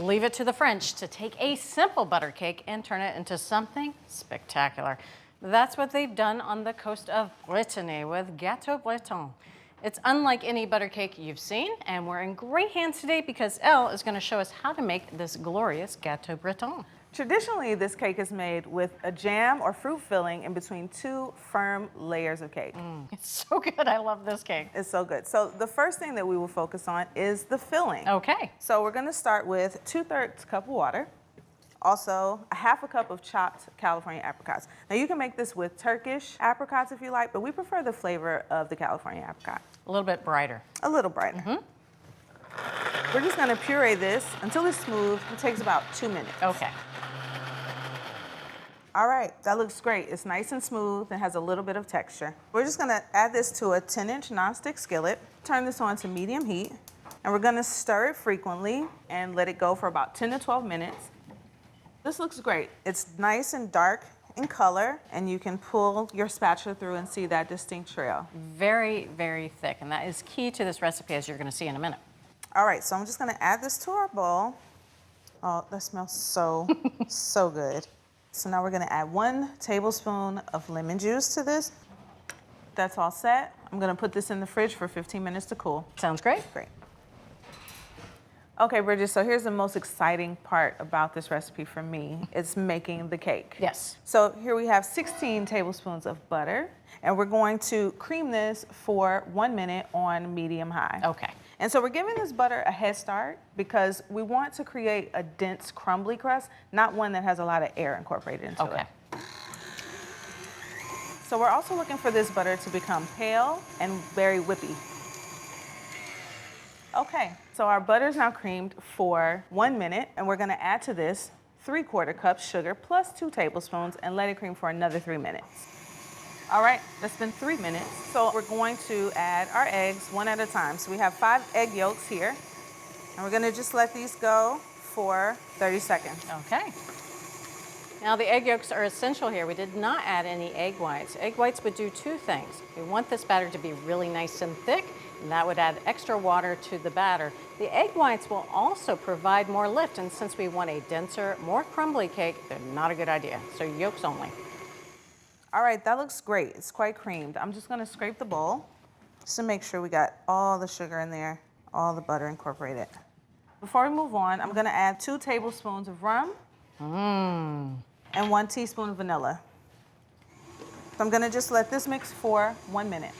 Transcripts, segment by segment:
Leave it to the French to take a simple butter cake and turn it into something spectacular. That's what they've done on the coast of Brittany with Gâteau Breton. It's unlike any butter cake you've seen, and we're in great hands today because Elle is going to show us how to make this glorious Gâteau Breton. Traditionally, this cake is made with a jam or fruit filling in between two firm layers of cake. It's so good. I love this cake. It's so good. So the first thing that we will focus on is the filling. Okay. So we're going to start with 2/3 cup of water. Also, a 1/2 cup of chopped California apricots. Now you can make this with Turkish apricots if you like, but we prefer the flavor of the California apricot. A little bit brighter. A little brighter. We're just going to puree this until it's smooth. It takes about 2 minutes. Okay. All right, that looks great. It's nice and smooth and has a little bit of texture. We're just gonna add this to a 10-inch nonstick skillet, turn this on to medium heat, and we're gonna stir it frequently and let it go for about 10 to 12 minutes. This looks great. It's nice and dark in color, and you can pull your spatula through and see that distinct trail. Very, very thick, and that is key to this recipe, as you're gonna see in a minute. All right, so I'm just gonna add this to our bowl. Oh, that smells so, so good. So now we're gonna add 1 tablespoon of lemon juice to this. That's all set. I'm gonna put this in the fridge for 15 minutes to cool. Sounds great. Great. Okay, Bridget, so here's the most exciting part about this recipe for me. It's making the cake. Yes. So here we have 16 tablespoons of butter, and we're going to cream this for 1 minute on medium high. Okay. And so we're giving this butter a head start because we want to create a dense, crumbly crust, not one that has a lot of air incorporated into it. So we're also looking for this butter to become pale and very whippy. Okay, so our butter is now creamed for 1 minute, and we're gonna add to this 3/4 cup sugar plus 2 tablespoons and let it cream for another 3 minutes. All right, that's been 3 minutes. So we're going to add our eggs one at a time. So we have 5 egg yolks here, and we're gonna just let these go for 30 seconds. Okay. Now the egg yolks are essential here. We did not add any egg whites. Egg whites would do 2 things. We want this batter to be really nice and thick, and that would add extra water to the batter. The egg whites will also provide more lift, and since we want a denser, more crumbly cake, they're not a good idea. So yolks only. All right, that looks great. It's quite creamed. I'm just gonna scrape the bowl just to make sure we got all the sugar in there, all the butter incorporated. Before we move on, I'm gonna add 2 tablespoons of rum and 1 teaspoon of vanilla. So I'm gonna just let this mix for 1 minute.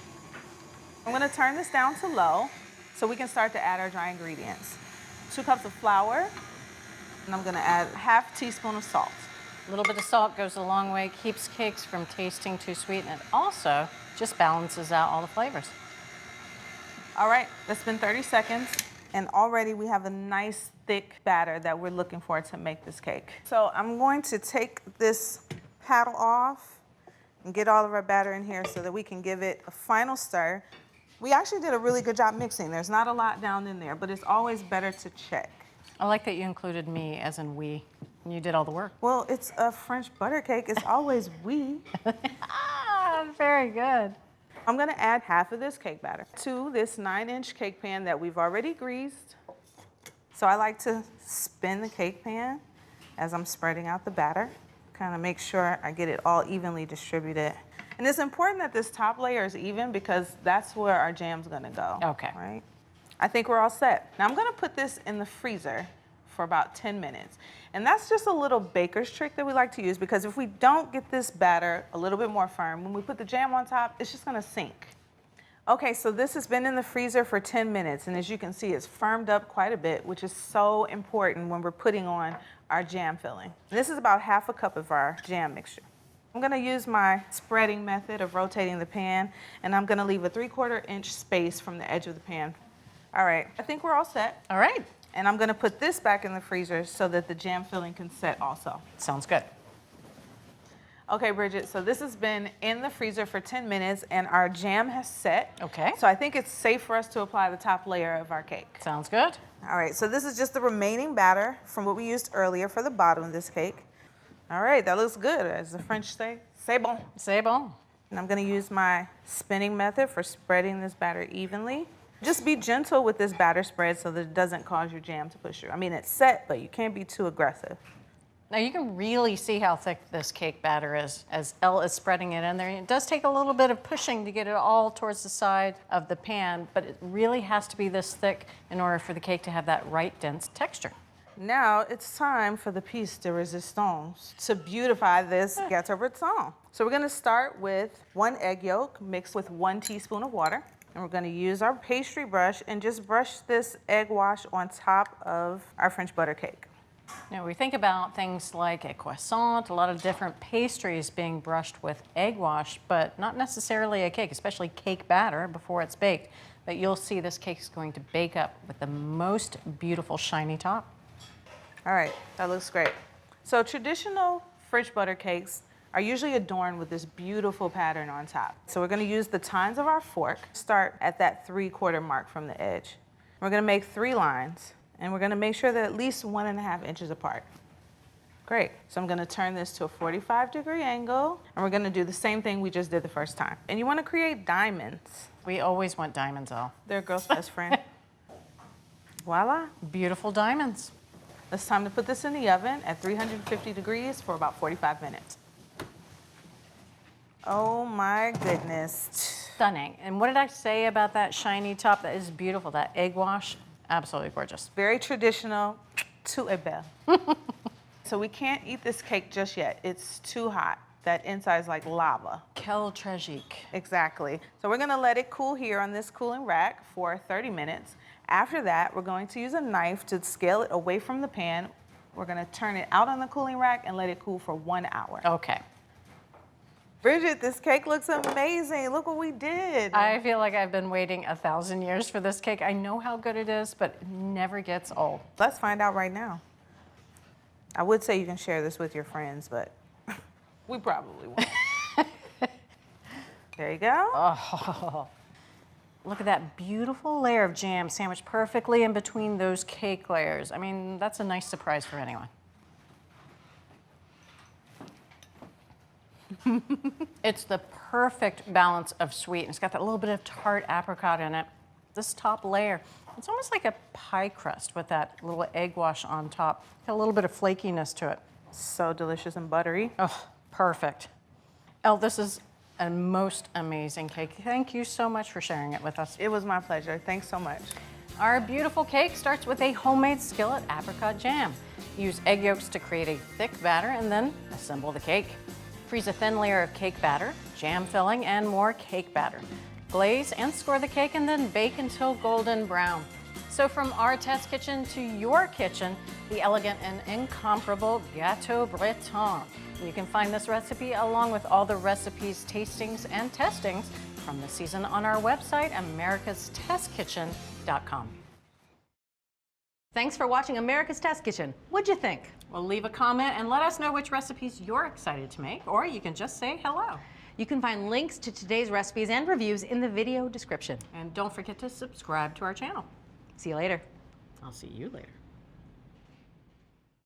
I'm gonna turn this down to low so we can start to add our dry ingredients. 2 cups of flour, and I'm gonna add 1/2 teaspoon of salt. A little bit of salt goes a long way, keeps cakes from tasting too sweet, and it also just balances out all the flavors. All right, that's been 30 seconds, and already we have a nice thick batter that we're looking for to make this cake. So I'm going to take this paddle off and get all of our batter in here so that we can give it a final stir. We actually did a really good job mixing. There's not a lot down in there, but it's always better to check. I like that you included me, as in we. You did all the work. Well, it's a French butter cake. It's always we. Very good. I'm gonna add 1/2 of this cake batter to this 9-inch cake pan that we've already greased. So I like to spin the cake pan as I'm spreading out the batter. Kind of make sure I get it all evenly distributed. And it's important that this top layer is even because that's where our jam's gonna go. Okay. Right? I think we're all set. Now I'm gonna put this in the freezer for about 10 minutes. And that's just a little baker's trick that we like to use because if we don't get this batter a little bit more firm, when we put the jam on top, it's just gonna sink. Okay, so this has been in the freezer for 10 minutes, and as you can see, it's firmed up quite a bit, which is so important when we're putting on our jam filling. This is about 1/2 cup of our jam mixture. I'm gonna use my spreading method of rotating the pan, and I'm gonna leave a 3/4 inch space from the edge of the pan. All right, I think we're all set. All right. And I'm gonna put this back in the freezer so that the jam filling can set also. Sounds good. Okay, Bridget, so this has been in the freezer for 10 minutes and our jam has set. Okay. So I think it's safe for us to apply the top layer of our cake. Sounds good. All right, so this is just the remaining batter from what we used earlier for the bottom of this cake. All right, that looks good. As the French say, c'est bon. C'est bon. And I'm gonna use my spinning method for spreading this batter evenly. Just be gentle with this batter spread so that it doesn't cause your jam to push through. I mean, it's set, but you can't be too aggressive. Now you can really see how thick this cake batter is as Elle is spreading it in there. It does take a little bit of pushing to get it all towards the side of the pan, but it really has to be this thick in order for the cake to have that right dense texture. Now it's time for the piece de resistance to beautify this Gâteau Breton. So we're gonna start with 1 egg yolk mixed with 1 teaspoon of water. And we're gonna use our pastry brush and just brush this egg wash on top of our French butter cake. Now we think about things like a croissant, a lot of different pastries being brushed with egg wash, but not necessarily a cake, especially cake batter before it's baked. But you'll see this cake is going to bake up with the most beautiful shiny top. All right, that looks great. So traditional French butter cakes are usually adorned with this beautiful pattern on top. So we're gonna use the tines of our fork, start at that 3/4 mark from the edge. We're gonna make 3 lines. And we're gonna make sure they're at least 1.5 inches apart. Great, so I'm gonna turn this to a 45-degree angle, and we're gonna do the same thing we just did the first time. And you wanna create diamonds. We always want diamonds, Elle. They're a girl's best friend. Voila. Beautiful diamonds. It's time to put this in the oven at 350 degrees for about 45 minutes. Oh my goodness. Stunning. And what did I say about that shiny top? That is beautiful, that egg wash. Absolutely gorgeous. Very traditional to a belle. So we can't eat this cake just yet. It's too hot. That inside is like lava. Quelle tragique. Exactly. So we're gonna let it cool here on this cooling rack for 30 minutes. After that, we're going to use a knife to scale it away from the pan. We're gonna turn it out on the cooling rack and let it cool for 1 hour. Okay. Bridget, this cake looks amazing. Look what we did. I feel like I've been waiting 1,000 years for this cake. I know how good it is, but it never gets old. Let's find out right now. I would say you can share this with your friends, but we probably won't. There you go. Oh, look at that beautiful layer of jam sandwiched perfectly in between those cake layers. I mean, that's a nice surprise for anyone. It's the perfect balance of sweet. It's got that little bit of tart apricot in it. This top layer, it's almost like a pie crust with that little egg wash on top. Got a little bit of flakiness to it. So delicious and buttery. Oh, perfect. Elle, this is a most amazing cake. Thank you so much for sharing it with us. It was my pleasure. Thanks so much. Our beautiful cake starts with a homemade skillet apricot jam. Use egg yolks to create a thick batter and then assemble the cake. Freeze a thin layer of cake batter, jam filling, and more cake batter. Glaze and score the cake and then bake until golden brown. So from our test kitchen to your kitchen, the elegant and incomparable Gâteau Breton. You can find this recipe along with all the recipes, tastings, and testings from the season on our website, americastestkitchen.com. Thanks for watching America's Test Kitchen. What'd you think? Well, leave a comment and let us know which recipes you're excited to make, or you can just say hello. You can find links to today's recipes and reviews in the video description. And don't forget to subscribe to our channel. See you later. I'll see you later.